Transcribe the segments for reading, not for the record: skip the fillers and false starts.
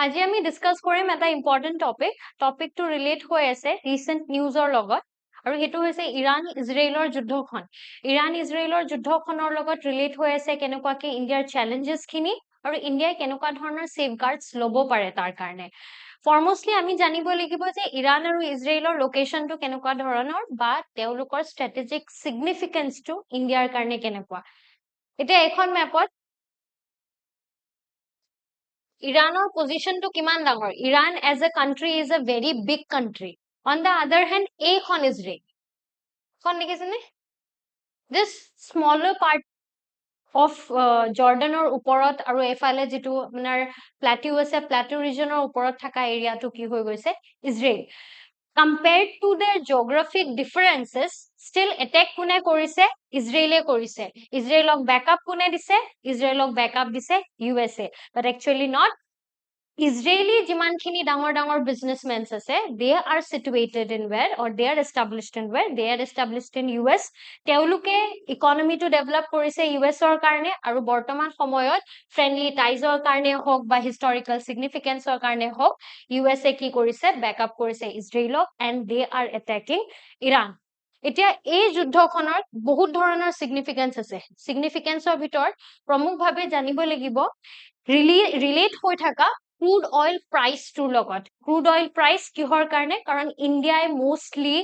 আজি আমি ডিসকাস কৰিম এটা ইম্পৰ্টেন্ট টপিকটো ৰিলেট হৈ আছে ৰিসেন্ট নিউজৰ লগত আৰু হেতু হৈছে ইৰাণ ইজৰাইলৰ যুদ্ধখন ইৰাণ ইজৰাইলৰ যুদ্ধখনৰ লগত ৰিলেট হৈ আছে কেনেকুৱাকে ইণ্ডিয়াৰ চ্যালেঞ্জেস খিনি আৰু ইণ্ডিয়াই কেনেকুৱা ধৰণৰ সেফগাৰ্ডছ ল'ব পাৰে তাৰ কাৰণে ফৰমোষ্টলি আমি জানিব লাগিব যে ইৰাণ আৰু ইজৰাইলৰ লোকেশনটো কেনেকুৱা ধৰণৰ বা তেওঁলোকৰ ষ্ট্ৰেটেজিক সিগনিফিকেন্সটো ইণ্ডিয়াৰ কাৰণে কেনেকুৱা এতিয়া এখন মেপত Iran's position to kiman dangor. Iran as a country is a very big country. On the other hand, Khon Israel. Khon likesene? This smaller part of Jordan or Uporot aru efale jitu manar plateau ase plateau region or Uporot thaka area to ki hoi goise Israel. Compared to their geographic differences, still attack kune korise Israel korise. Israel backup kune dise Israel backup dise USA, but actually not. Israeli jimankhini dangor businessmen ase they are situated in where or they are established in where they are established in US teuluke economy to develop korise US or karone aru bortoman samoyot friendly ties or karone hok ba historical significance or karone hok USA ki korise backup korise Israelok and they are attacking Iran এতিয়া এই যুদ্ধখনৰ বহুত ধৰণৰ significance আছে সিগনিফিকেন্সৰ ভিতৰত প্ৰমুখভাৱে জানিব লাগিব relate হৈ থকা crude oil price to logot crude oil price kihor karne karon India mostly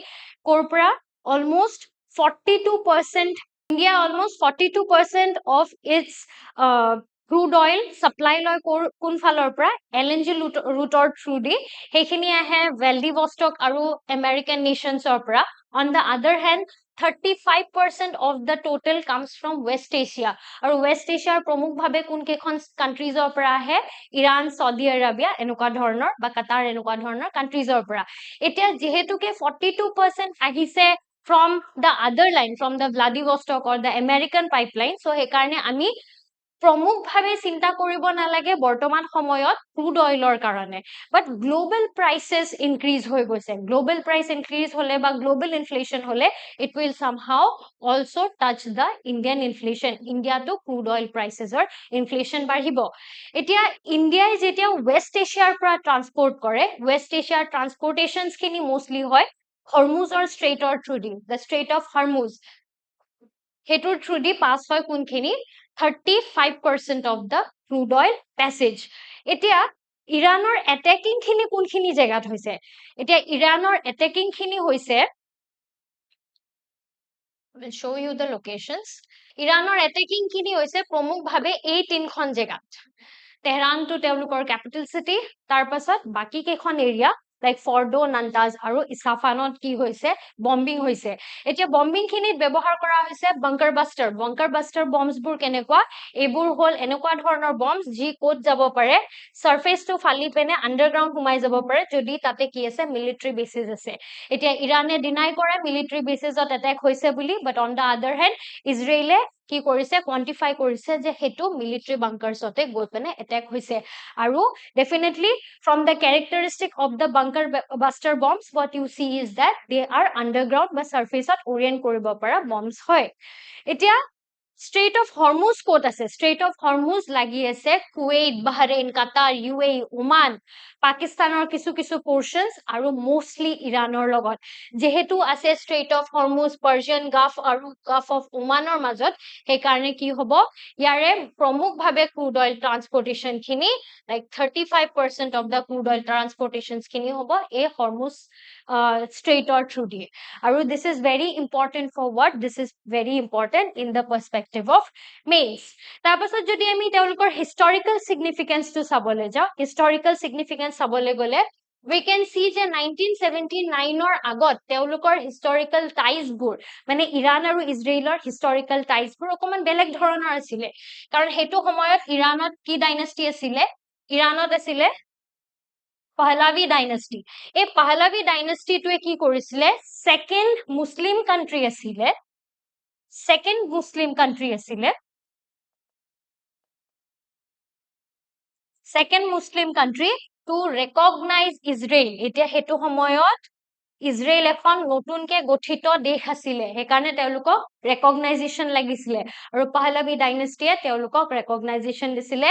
korpora almost 42% India almost 42% of its crude oil supply loy kun falor pra LNG route through di hekhini ahe Vladivostok aru American nations or pra on the other hand 35% of the total comes from West Asia aru West Asia promukh bhabe kun kekhon countries or pra ahe Iran Saudi Arabia enuka dhornor ba Qatar enuka dhornor countries or pra etia jehetu ke 42% ahise from the other line from the Vladivostok or the American pipeline so he karne ami প্ৰমুখ ভাবে চিন্তা কৰিব নালাগে বৰ্তমান সময়ত crude অইলৰ কাৰণে বাট global প্ৰাইসেস increase হৈ গৈছে গ্লোবাল প্ৰাইস ইনক্ৰিজ হলে বা গ্লোবাল ইনফ্লেশন হলে it will somehow also touch the Indian inflation ইন্ডিয়াটো ক্ৰুড অইল প্ৰাইসেসৰ ইনফ্লেশন বাঢ়িব এতিয়া ইন্ডিয়াই যেতিয়া ওয়েস্ট এছিয়াৰ পৰা ট্ৰান্সপোৰ্ট কৰে ওয়েস্ট এছিয়াৰ ট্ৰান্সপোৰ্টেশনস খিনি মোস্টলি হয় হৰমুজৰ ষ্ট্ৰেটৰ through the the strait of Hormuz হেতুৰ থ্ৰু দি পাছ হয় কোনখিনি 35% of the crude oil passage এতিয়া ইৰাণৰ অ্যাটাকিং খিনি কোনখিনি জায়গাত হৈছে এতিয়া ইৰাণৰ অ্যাটাকিং খিনি হৈছে I will show you the locations ইৰাণৰ অ্যাটাকিং খিনি হৈছে প্ৰমুখ ভাবে এই তিনখন জায়গাত তেহৰান টু তেওলুকৰ ক্যাপিটাল সিটি তাৰ পাছত বাকি কেখন এৰিয়া like Fordo, Nantaz আৰু ইসাফানত কি হৈছে বম্বিং হৈছে এতিয়া বম্বিং খিনিত ব্যৱহাৰ কৰা হৈছে bunker buster bombs বোৰ কেনেকুৱা এইবোৰ হল এনেকুৱা ধৰণৰ bombs যি কোত যাব পাৰে সাৰফেস টু ফালি পেনে আন্ডাৰগ্ৰাউন্ড ঘুমাই যাব পাৰে যদি তাতে কি আছে মিলিটাৰী বেসিস আছে এতিয়া ইৰানে ডিনাই কৰে মিলিটাৰী বেসিছত অ্যাটাক হৈছে বুলি বাট অন দা আদাৰ হেণ্ড ইজৰাইলে কি কৰিছে কোৱান্টিফাই কৰিছে যে হেতু মিলিটাৰী বাংকাৰছতে গৈ পেনে অ্যাটাক হৈছে আৰু definitely from the characteristic of the bunker buster bombs what you see is that they are underground বা surface ত orient কৰিব পৰা bombs হয় এতিয়া Strait of Hormuz ক'ত আছে Strait of Hormuz লাগি আছে Kuwait Bahrain Qatar UAE Oman পাকিস্তানৰ কিছু portions আৰু mostly ইৰাণৰ লগত যেহেতু আছে Strait of Hormuz Persian Gulf আৰু Gulf of Omanৰ মাজত সেই কাৰণে কি হ'ব ইয়াৰে প্ৰমুখ ভাবে crude oil transportation খিনি like 35% of the crude oil transportations খিনি হ'ব এই Hormuz Strait or through দিয়ে আৰু this is very important for what this is very important in the perspective of males তাৰপাছত যদি আমি তেওঁলোকৰ historical significance টো চাবলৈ যাওঁ historical significance চাবলৈ গলে we can see যে 1979 ৰ আগত তেওঁলোকৰ historical ties বোৰ মানে ইৰাণ আৰু ইজৰাইলৰ historical ties বোৰ অকমান বেলেগ ধৰণৰ আছিল কাৰণ হেতু সময়ত ইৰাণত কি ডাইনেষ্টি আছিল ইৰাণত আছিল Pahlavi dynasty এই Pahlavi dynasty টোৱে কি কৰিছিলে second muslim country আছিলে second muslim country to recognize Israel এতিয়া হেতু সময়ত ইজৰাইল এখন নতুনকে গঠিত দেশ আছিলে সেইকাৰণে তেওঁলোকক ৰেকগনাইজেশ্যন লাগিছিলে আৰু পাহলাভি ডাইনেষ্টিয়ে তেওঁলোকক ৰেকগনাইজেশ্যন দিছিলে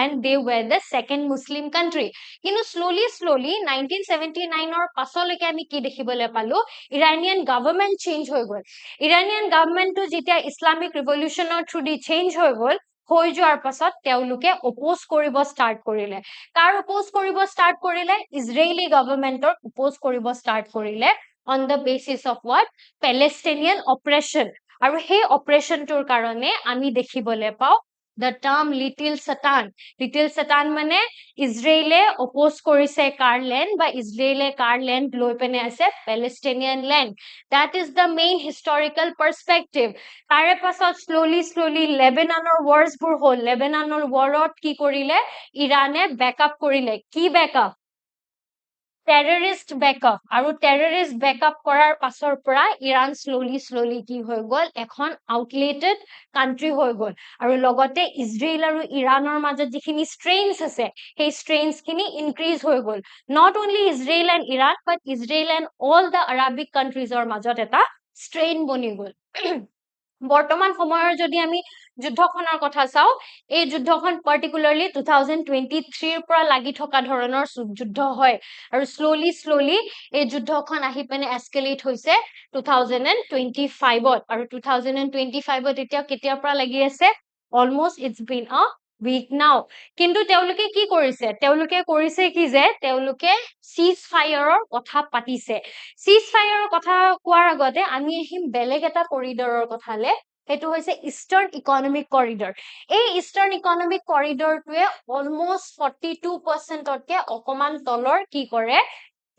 and they were the second Muslim country কিন্তু slowly 1979 পাছলৈকে আমি কি দেখিবলৈ পালো ইৰানিয়ান গভৰ্ণমেণ্ট চেঞ্জ হৈ গ'ল ইৰানিয়ান গভৰ্ণমেণ্টটো যেতিয়া ইছলামিক ৰিভলিউচনৰ থ্ৰু দি চেঞ্জ হৈ গ'ল হৈ যোৱাৰ পাছত তেওঁলোকে অপোজ কৰিব ষ্টাৰ্ট কৰিলে কাৰ অপোজ কৰিব ষ্টাৰ্ট কৰিলে ইজৰাইলি গভৰ্ণমেণ্টৰ অপোজ কৰিব ষ্টাৰ্ট কৰিলে on the basis of what Palestinian oppression আৰু সেই অপাৰেশ্যনটোৰ কাৰণে আমি দেখিবলৈ পাওঁ the term little satan মানে ইজৰাইলে অপোজ কৰিছে কাৰ লেণ্ড বা ইজৰাইলে কাৰ লেণ্ড লৈ পেনে আছে Palestinian land that is the main historical perspective তাৰে পাছত slowly লেবাননৰ wars বোৰ হ'ল লেবাননৰ warত কি কৰিলে ইৰানে ব্যাকআপ কৰিলে কি ব্যাকআপ terrorist backup আৰু terrorist backup কৰাৰ পাছৰ পৰা ইৰাণ slowly কি হৈ গ'ল এখন outdated country হৈ গ'ল আৰু লগতে ইজৰাইল আৰু ইৰাণৰ মাজত যিখিনি strains আছে সেই strains খিনি increase হৈ গ'ল not only Israel and Iran but Israel and all the Arabic countries ৰ মাজত এটা strain বনি গ'ল বৰ্তমান সময়ৰ যদি আমি যুদ্ধখনৰ কথা চাও এই যুদ্ধখন particularly 2023 ৰ পৰা লাগি থকা ধৰণৰ যুদ্ধ হয় আৰু slowly এই যুদ্ধখন আহি পেনে escalate হৈছে 2025 আৰু 2025 এতিয়া কেতিয়াৰ পৰা লাগি আছে almost it's been a week now কিন্তু তেওঁলোকে কি কৰিছে কি যে তেওঁলোকে cease fire ৰ কথা পাতিছে cease fire ৰ কথা কোৱাৰ আগতে আমি আহিম বেলেগ এটা কৰিডৰৰ কথালে সেইটো হৈছে ইষ্টাৰ্ণ ইকনমিক কৰিডৰ এই ইষ্টাৰ্ণ ইকনমিক কৰিডৰটোৱে অলমোষ্ট 42% তকে অকমান তলৰ কি কৰে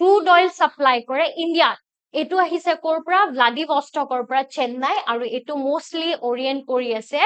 ক্ৰুড অইল সাপ্লাই কৰে ইণ্ডিয়াত এইটো আহিছে কৰ পৰা ভ্লাদিভষ্টকৰ পৰা চেন্নাই আৰু এইটো মোষ্টলি অৰিয়েন্ট কৰি আছে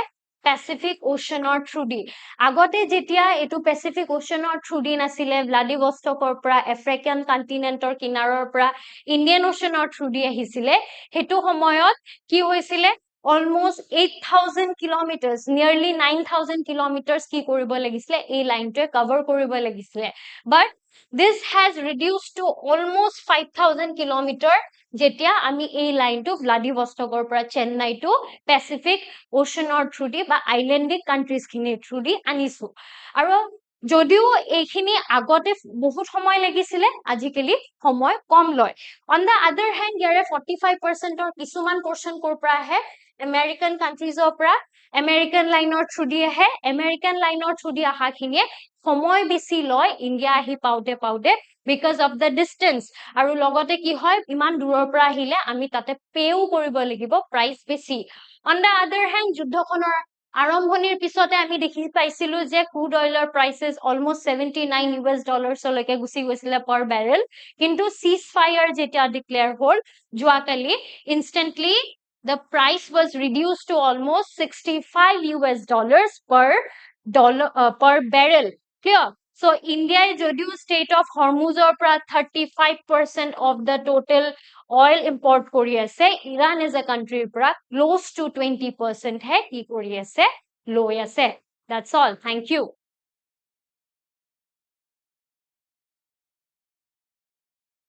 Pacific Oceanৰ through দি আগতে যেতিয়া এইটো Pacific Oceanৰ through দি নাছিলে ভ্লাদিভষ্টকৰ পৰা আফ্ৰিকান কন্টিনেন্টৰ কিনাৰৰ পৰা ইণ্ডিয়ান ওচনৰ through দি আহিছিলে হেতু সময়ত কি হৈছিলে almost 8,000 kilometers nearly 9,000 kilometers কি কৰিব লাগিছিলে এই লাইনটোৱে কভাৰ কৰিব লাগিছিলে but this has reduced to almost 5,000 kilometer যেতিয়া আমি এই লাইনটো ভ্লাদিভষ্টকৰ পৰা চেন্নাই টু পেচিফিক ওচনৰ থ্ৰু দি বা আইল্যান্ডিক কান্ট্ৰিজ খিনি থ্ৰু দি আনিছো আৰু যদিও এইখিনি আগতে বহুত সময় লাগিছিলে আজিকালি সময় কম লয় on the other hand ইয়াৰে 45% ৰ কিছুমান পোৰশন কৰ পৰা আহে আমেৰিকান কান্ট্ৰিজৰ পৰা আমেৰিকান লাইনৰ থ্ৰু দি আহে আমেৰিকান লাইনৰ থ্ৰু দি আহা খিনিয়ে সময় বেছি লয় ইন্ডিয়া আহি পাওতে because of the distance আৰু লগতে কি হয় ইমান দূৰৰ পৰা আহিলে আমি তাতে পেও কৰিব লাগিব প্ৰাইস বেছি on the other hand যুদ্ধখনৰ আৰম্ভণিৰ পিছতে আমি দেখি পাইছিলো যে ক্ৰুড অইলৰ প্ৰাইসেস অলমোস্ট $79 লৈকে গুচি গৈছিলে per barrel কিন্তু cease fire যেতিয়া ডিক্লেয়াৰ হ'ল যোৱাকালি instantly the price was reduced to almost $65 per barrel clear so India jodio state of Hormuz or 35% of the total oil import kori ase Iran is a country pra close to 20% hai ki kori ase low ase that's all thank you